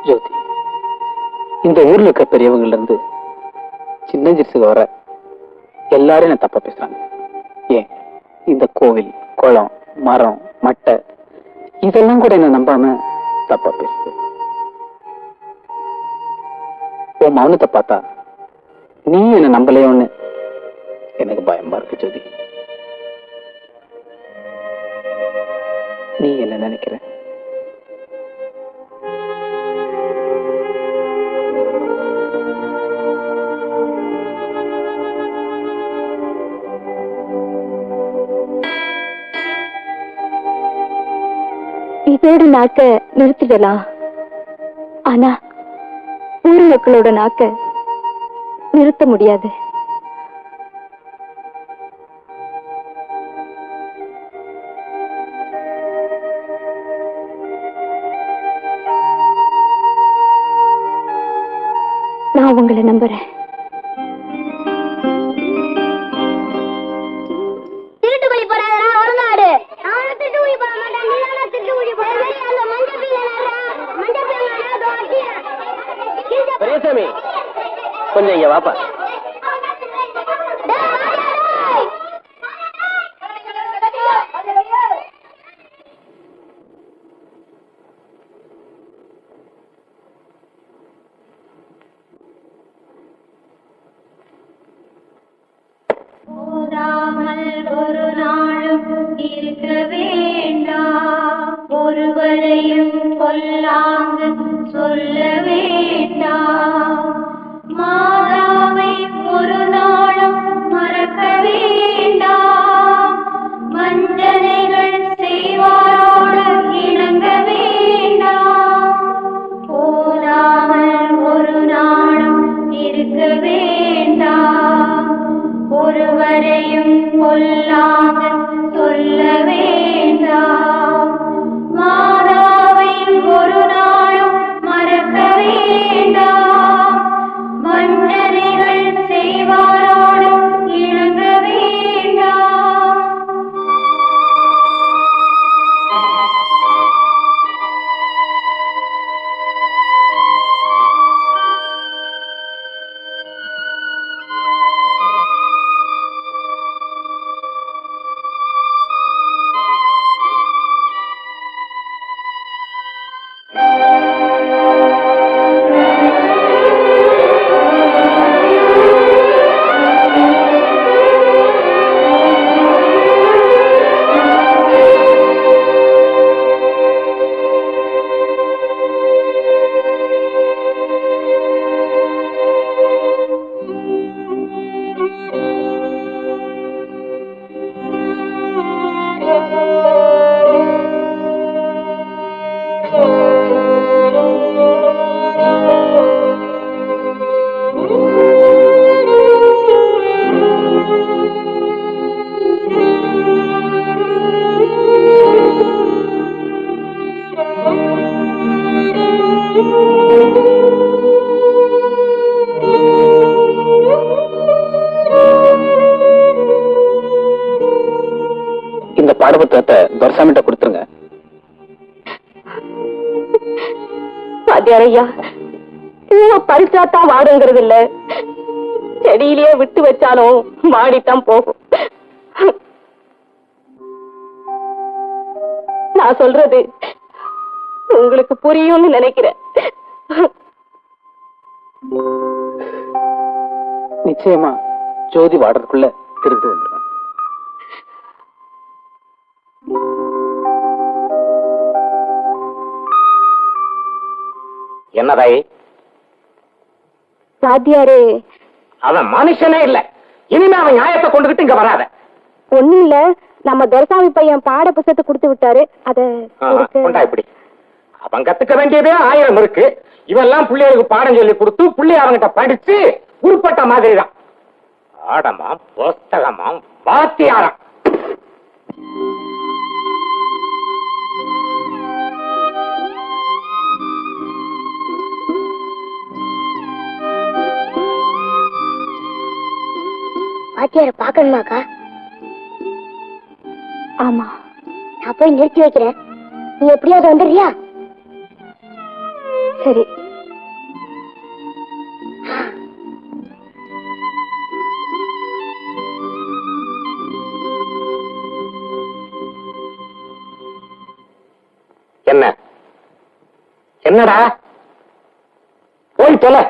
ஜோதி, இந்த ஊர்ல இருக்க பெரியவங்கள்ல இருந்து சின்ன ஜிசுக்கு வர எல்லாரும் என்ன தப்பா பேசுறாங்க. ஏன் இந்த கோவில், குளம், மரம், மட்டை இதெல்லாம் கூட என்ன நம்பாம தப்பா பேசுது. உன் மௌனத்தை பார்த்தா நீ என்ன நம்பலையோன்னு எனக்கு பயமா இருக்கு ஜோதி. நீ என்ன நினைக்கிற? இதோடு நாக்க நிறுத்திடலாம். ஆனா ஊர் மக்களோட நாக்க நிறுத்த முடியாது. நான் உங்களை நம்புறேன். பெரியசாமி, கொஞ்சம் இங்க வாப்பா. ஒரு நாளும் இருக்க வேண்டாம், ஒருவரையும் கொல்லாங்கு சொல்ல வேண்டாம். மாதாவை ஒரு நாளும் மறக்க வேண்டாம், வஞ்சனைகள் செய்வாரோடு இணங்க வேண்டாம். போதாமல் ஒரு நாளும் இருக்க வேண்டாம், ஒருவரையும் கொல்லாது சொல்ல வேண்டாம். மாதாவை ஒரு நாளும் மறக்க வேண்டாம், வஞ்சனைகள் செய்வாரோடு இணங்க வேண்டாம். இந்த பாடப்புத்தகத்தை துரைசாமிட்ட கொடுத்துருங்க. வாத்தியாரையா, பறிச்சாத்தான் வாடுங்கிறது இல்ல, செடியிலேயே விட்டு வச்சாலும் வாடித்தான் போகும். நான் சொல்றது உங்களுக்கு புரியும்னு நினைக்கிறேன். நிச்சயமா ஜோதி வாடுறதுக்குள்ள திருட்டு வந்துடும். என்னதாய் வாத்தியாரே, அவன் மனுஷனே இல்ல. இனிமே அவன் நியாயத்தை கொண்டுகிட்டு இங்க வராத. ஒண்ணும் இல்ல, நம்ம துரைசாமி பையன் பாட புத்தகத்தை கொடுத்து விட்டாரு. அத கொண்டா இப்படி. அவன் கத்துக்க வேண்டியதே 1000 இருக்கு. இவெல்லாம் பிள்ளைகளுக்கு பாடம் சொல்லி கொடுத்து பிள்ளை அவங்கிட்ட படிச்சு உருப்பட்ட மாதிரி தான். பாடமாம், புஸ்தகமாம், வாத்தியாரம். வாத்தியார பாக்கணுமாக்கா? ஆமா, நான் போய் நிறுத்தி வைக்கிறேன். நீ எப்படியாவது வந்துடுறியா? சரி. என்ன என்னடா போய் தொலை.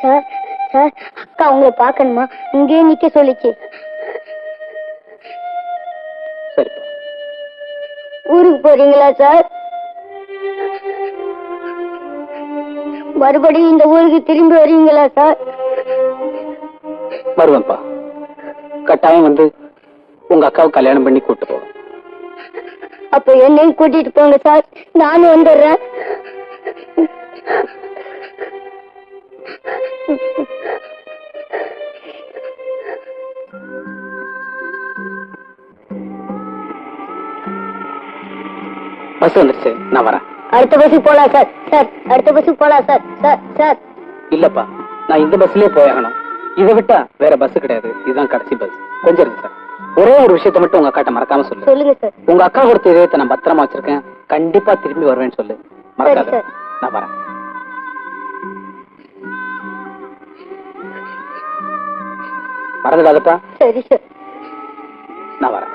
சார் சார், அக்கா உங்களை பார்க்கணுமா? இங்கேயே நிக்க சொல்லிச்சு. சரி, ஊருக்கு போறீங்களா சார்? மறுபடியும் இந்த ஊருக்கு திரும்பி வருவீங்களா சார்? வருவேன்ப்பா. கட்டாயம் வந்து உங்க அக்காவை கல்யாணம் பண்ணி கூட்டு போவேன். அப்ப என்னையும் கூட்டிட்டு போங்க சார், நானும் வந்துடுறேன். பஸ் வந்துருச்சு, நான் வரேன். அடுத்த பஸ்ஸுக்கு போலாம் சார். சார், அடுத்த பஸ்ஸுக்கு போலாம் சார். Sir sir. இல்லப்பா, நான் இந்த பஸ்லயே போயாகணும். இதை விட்டா வேற பஸ் கிடையாது. இதுதான் கடைசி பஸ். கொஞ்சம் இருக்கு சார். ஒரே ஒரு விஷயத்தை மட்டும் உங்க அக்காட்ட மறக்காம சொல்லு. சொல்லுங்க சார். உங்க அக்கா கொடுத்த இதயத்தை நான் பத்திரமா வச்சிருக்கேன். கண்டிப்பா திரும்பி வருவேன்னு சொல்லு. மறக்காத. சரி, சார். நான் வரேன். மறந்துடாதப்பா. சரி சார். நான் வரேன்.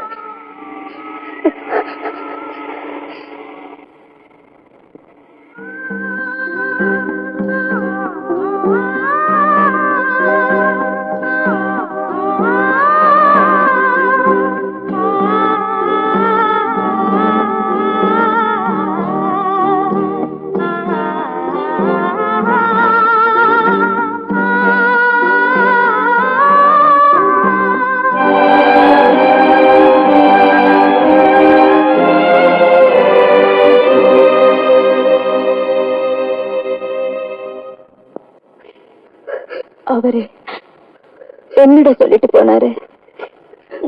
அவரு என்னிட சொல்லிட்டு போனாரு.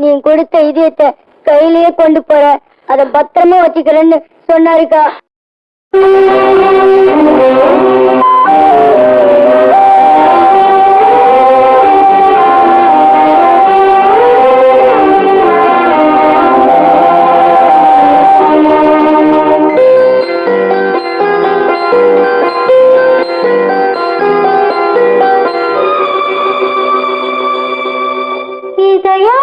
நீ கொடுத்த இதயத்தை கையிலேயே கொண்டு போற, அத பத்திரமா வச்சுக்கிறேன்னு சொன்னாருக்கா. இதயா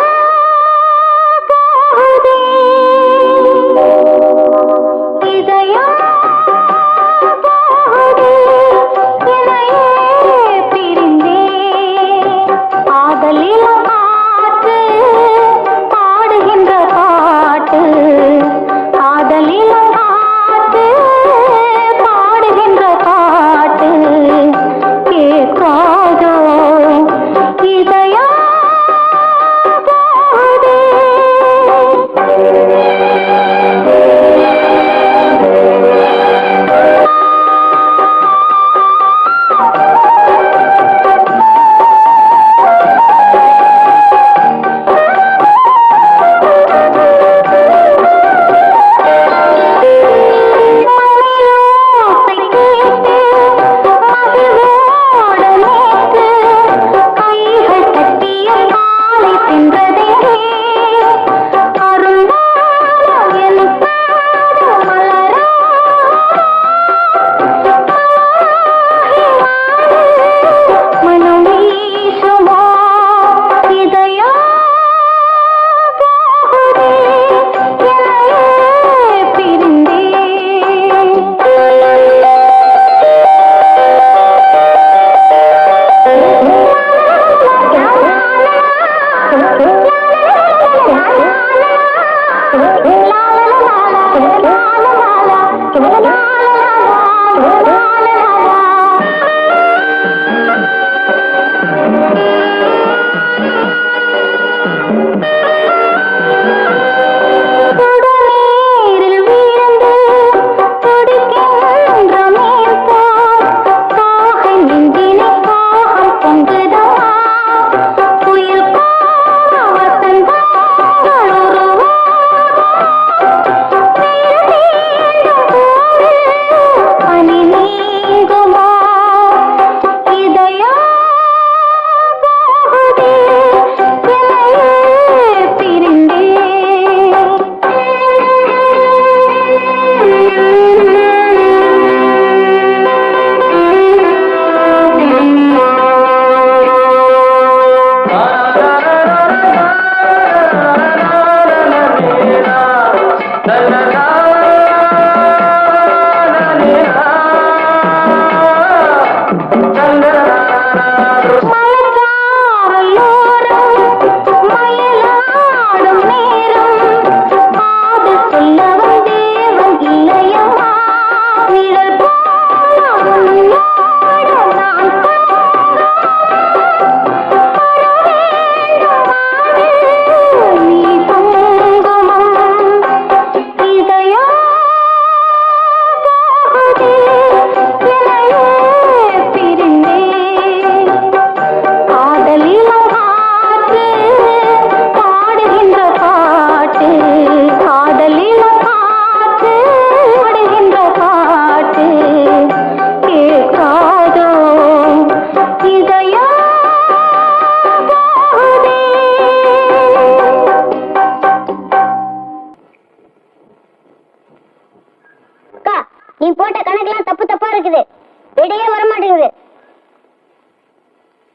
விடையே வர மாட்டேங்குது.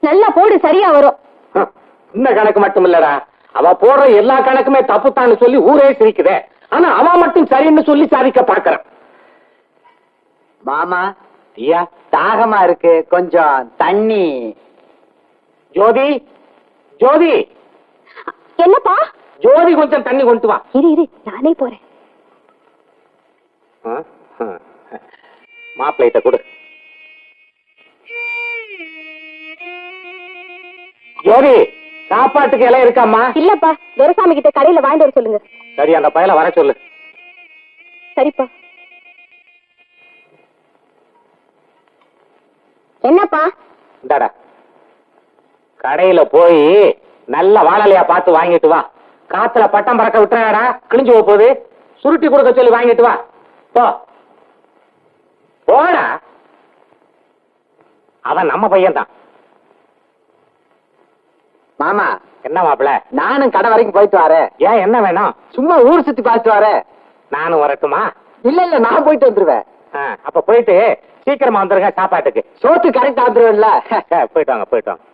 நல்லா போடு, சரியா வரும். இந்த கணக்கு மட்டும் இல்லடா, அவ போடுற எல்லா கணக்குமே தப்புத்தான்னு சொல்லி ஊரே சிரிக்குதே. ஆனா அவ மட்டும் சரின்னு சொல்லி சாதிக்க பாக்குறான். மாமா ஐயா, தாகமா இருக்கு, கொஞ்சம் தண்ணி. ஜோதி, ஜோதி, என்னப்பா? ஜோதி கொஞ்சம் தண்ணி கொண்டு வா. இரு நானே போறேன். மாப்பிள்ளைகிட்ட கொடு. ஜோதி, சாப்பாட்டுக்கு இலை இருக்காம்மா? இல்லப்பா, துரைசாமி கிட்ட கடையில வாங்கிட்டு வர சொல்லுங்க. சரி, அந்த பயல வர சொல்லு. சரிப்பா. என்னப்பா? இந்தாடா, கடையில போய் நல்ல வாழலையா பார்த்து வாங்கிட்டு வா. காத்துல பட்டம் பறக்க விட்டுறாடா, கிழிஞ்சு போகுது. சுருட்டி கொடுக்க சொல்லி வாங்கிட்டு வா. போ போடா. அவன் நம்ம பையன் தான். மாமா என்ன மாப்பிள? நானும் கடை வரைக்கும் போயிட்டு வரேன். ஏன், என்ன வேணும்? சும்மா ஊர் சுத்தி பார்த்துட்டு வரேன். நானும் வரட்டுமா? இல்ல நான் போயிட்டு வந்துருவேன். அப்ப போயிட்டு சீக்கிரமா வந்துருங்க சாப்பாட்டுக்கு. சோத்து கரெக்டா வந்துருவேன்ல. போயிட்டு வாங்க, போயிட்டு வாங்க.